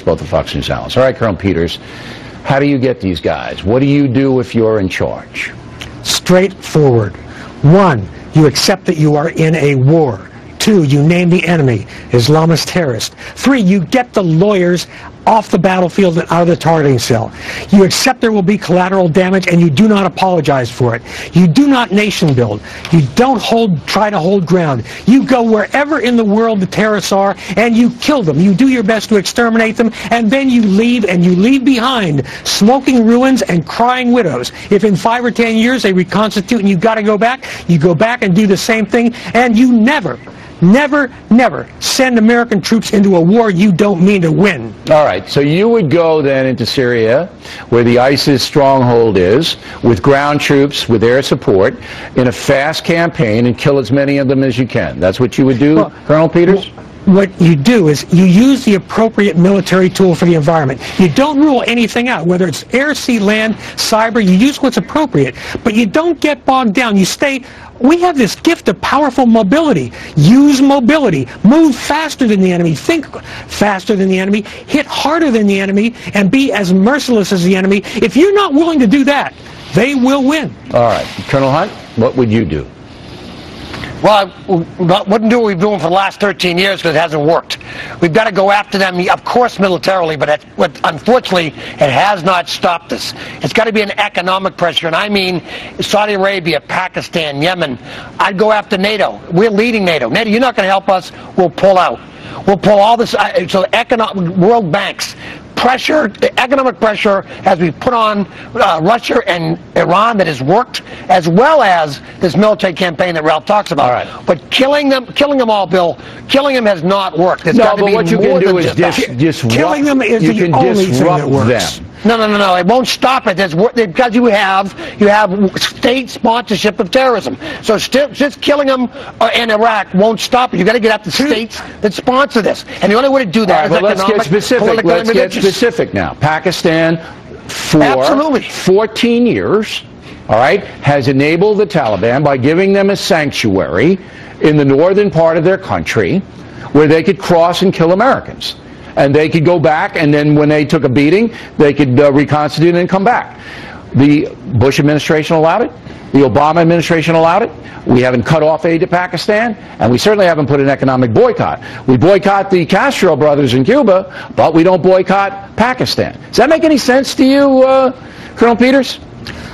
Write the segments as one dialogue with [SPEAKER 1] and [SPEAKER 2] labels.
[SPEAKER 1] both the Fox News analysts. All right, Colonel Peters, how do you get these guys? What do you do if you're in charge?
[SPEAKER 2] Straightforward. 1, you accept that you are in a war. 2, you name the enemy, Islamist terrorist. 3, you get the lawyers off the battlefield and out of the targeting cell. You accept there will be collateral damage and you do not apologize for it. You do not nation build. You don't try to hold ground. You go wherever in the world the terrorists are and you kill them. You do your best to exterminate them, and then you leave, and you leave behind smoking ruins and crying widows. If in 5 or 10 years they reconstitute and you got to go back, you go back and do the same thing, and you never send American troops into a war you don't mean to win.
[SPEAKER 1] All right, so you would go then into Syria, where the ISIS stronghold is, with ground troops, with air support, in a fast campaign, and kill as many of them as you can. That's what you would do, well, Colonel Peters?
[SPEAKER 2] What you do is you use the appropriate military tool for the environment. You don't rule anything out, whether it's air, sea, land, cyber. You use what's appropriate, but you don't get bogged down. You stay. We have this gift of powerful mobility. Use mobility. Move faster than the enemy. Think faster than the enemy. Hit harder than the enemy, and be as merciless as the enemy. If you're not willing to do that, they will win.
[SPEAKER 1] All right, Colonel Hunt, what would you do?
[SPEAKER 3] Well, I wouldn't do what we've been doing for the last 13 years because it hasn't worked. We've got to go after them, of course, militarily, but unfortunately, it has not stopped us. It's got to be an economic pressure, and I mean Saudi Arabia, Pakistan, Yemen. I'd go after NATO. We're leading NATO. NATO, you're not going to help us. We'll pull out. We'll pull all this. So world banks. Pressure, economic pressure, as we put on Russia and Iran, that has worked, as well as this military campaign that Ralph talks about.
[SPEAKER 1] All right.
[SPEAKER 3] But killing them all, Bill, killing them has not worked. There's
[SPEAKER 1] No, but what you can do is disrupt.
[SPEAKER 2] Killing them is the only thing that works.
[SPEAKER 3] No, it won't stop it. Because you have state sponsorship of terrorism. So just killing them in Iraq won't stop it. You've got to get at the states that sponsor this. And the only way to do that is economic,
[SPEAKER 1] let's get specific. Let's get specific now. Pakistan, for 14 years, all right, has enabled the Taliban by giving them a sanctuary in the northern part of their country where they could cross and kill Americans. And they could go back, and then when they took a beating, they could reconstitute and then come back. The Bush administration allowed it. The Obama administration allowed it. We haven't cut off aid to Pakistan, and we certainly haven't put an economic boycott. We boycott the Castro brothers in Cuba, but we don't boycott Pakistan. Does that make any sense to you, Colonel Peters?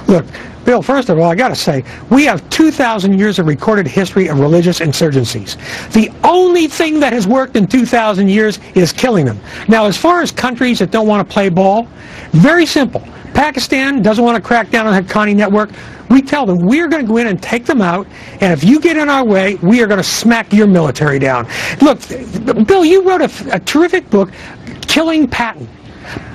[SPEAKER 2] Look, Bill, first of all, I got to say, we have 2,000 years of recorded history of religious insurgencies. The only thing that has worked in 2,000 years is killing them. Now, as far as countries that don't want to play ball, very simple. Pakistan doesn't want to crack down on the Haqqani network. We tell them, we're going to go in and take them out, and if you get in our way, we are going to smack your military down. Look, Bill, you wrote a terrific book, Killing Patton.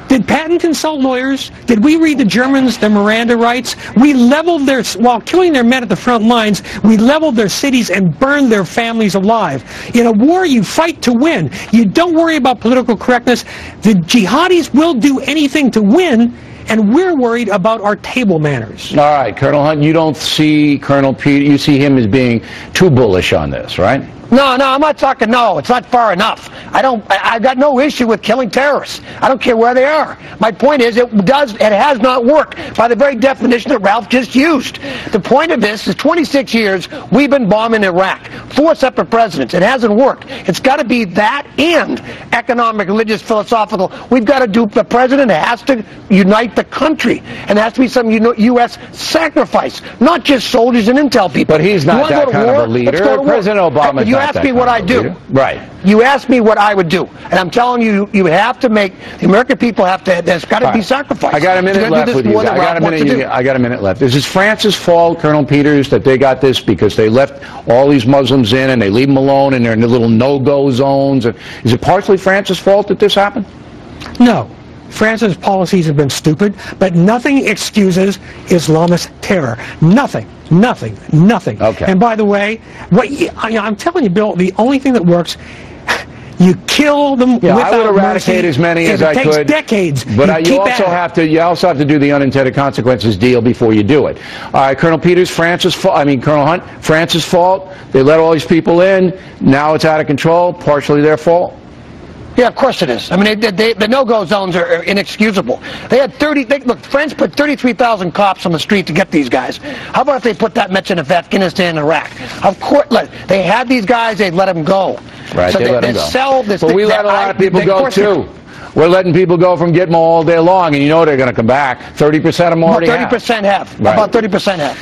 [SPEAKER 2] Did Patton consult lawyers? Did we read the Germans, their Miranda rights? We leveled while killing their men at the front lines, we leveled their cities and burned their families alive. In a war, you fight to win. You don't worry about political correctness. The jihadis will do anything to win, and we're worried about our table manners.
[SPEAKER 1] All right, Colonel Hunt, you don't see Colonel Peters, you see him as being too bullish on this, right?
[SPEAKER 3] No, I'm not talking, no, it's not far enough. I've got no issue with killing terrorists. I don't care where they are. My point is, it has not worked by the very definition that Ralph just used. The point of this is 26 years we've been bombing Iraq. 4 separate presidents. It hasn't worked. It's got to be that and economic, religious, philosophical. We've got to do, the president has to unite the country. And there has to be some U.S. sacrifice, not just soldiers and intel people.
[SPEAKER 1] But he's not that kind of a leader. President Obama.
[SPEAKER 3] You asked me what I do.
[SPEAKER 1] Right.
[SPEAKER 3] You asked me what I would do. And I'm telling you, you have to make, the American people have to, there's got to be sacrifice.
[SPEAKER 1] I got a minute left with you. I got a minute left. Is it France's fault, Colonel Peters, that they got this because they left all these Muslims in and they leave them alone and they're in the little no-go zones? Is it partially France's fault that this happened?
[SPEAKER 2] No. France's policies have been stupid, but nothing excuses Islamist terror. Nothing.
[SPEAKER 1] Okay.
[SPEAKER 2] And by the way, I'm telling you, Bill, the only thing that works, you kill them without mercy.
[SPEAKER 1] I would eradicate as many as I could.
[SPEAKER 2] It takes decades.
[SPEAKER 1] But you also have to do the unintended consequences deal before you do it. All right, Colonel Peters, Colonel Hunt, France's fault. They let all these people in. Now it's out of control. Partially their fault.
[SPEAKER 3] Yeah, of course it is. I mean, the no-go zones are inexcusable. They had look, France put 33,000 cops on the street to get these guys. How about if they put that much in Afghanistan and Iraq? Of course, look, they had these guys, they'd let them go.
[SPEAKER 1] Right,
[SPEAKER 3] so
[SPEAKER 1] they let them go. But we let a lot of people go, too. We're letting people go from Gitmo all day long, and you know they're going to come back. 30% of them already have.
[SPEAKER 3] 30% have.
[SPEAKER 1] Right.
[SPEAKER 3] About 30% have.